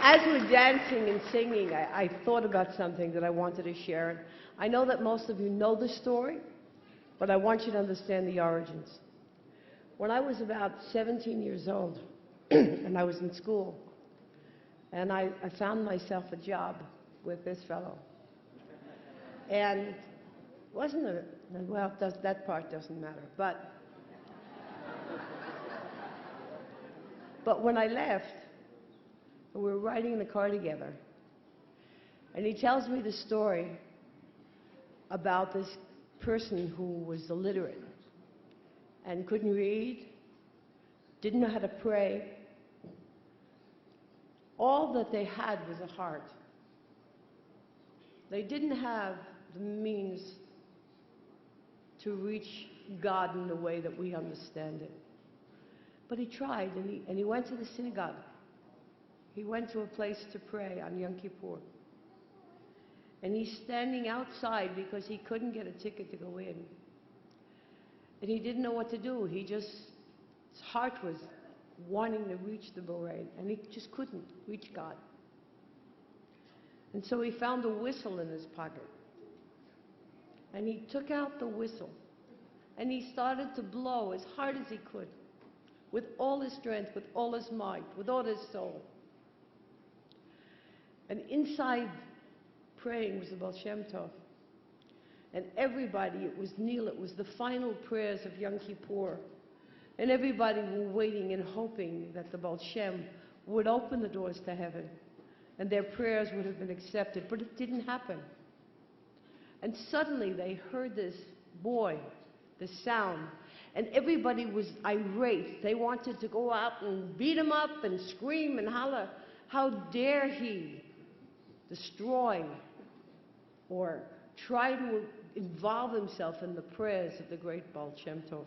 As we're dancing and singing, I thought about something that I wanted to share. I know that most of you know the story, but I want you to understand the origins. When I was about 17 years old, and I was in school, and I found myself a job with this fellow. And it wasn't a, well, that part doesn't matter, but when I left, we were riding in the car together, and he tells me the story about this person who was illiterate and couldn't read, didn't know how to pray. All that they had was a heart. They didn't have the means to reach God in the way that we understand it. But he tried, and he went to the synagogue. He went to a place to pray on Yom Kippur. And he's standing outside because he couldn't get a ticket to go in. And he didn't know what to do. His heart was wanting to reach the Borei, and he just couldn't reach God. And so he found a whistle in his pocket. And he took out the whistle, and he started to blow as hard as he could, with all his strength, with all his might, with all his soul. And inside praying was the Baal Shem Tov. And everybody, it was the final prayers of Yom Kippur. And everybody were waiting and hoping that the Baal Shem would open the doors to heaven and their prayers would have been accepted, but it didn't happen. And suddenly they heard this boy, this sound, and everybody was irate. They wanted to go out and beat him up and scream and holler, how dare he destroy or try to involve himself in the prayers of the great Baal Shem Tov.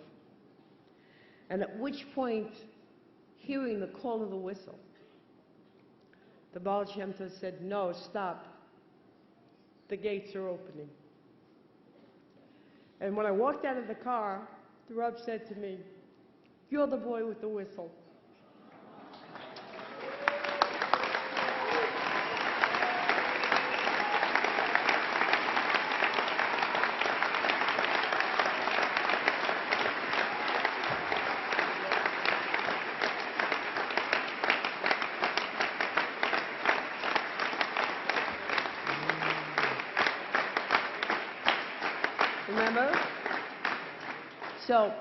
And at which point, hearing the call of the whistle, the Baal Shem Tov said, no, stop. The gates are opening. And when I walked out of the car, the Rav said to me, you're the boy with the whistle. Remember? So,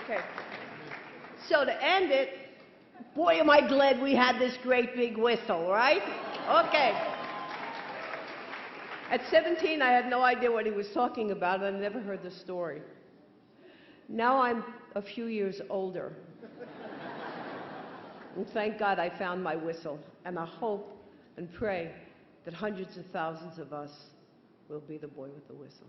okay. So to end it, boy am I glad we had this great big whistle, right? Okay. At 17, I had no idea what he was talking about, and I never heard the story. Now I'm a few years older. And thank God I found my whistle. And I hope and pray that hundreds of thousands of us will be the boy with the whistle.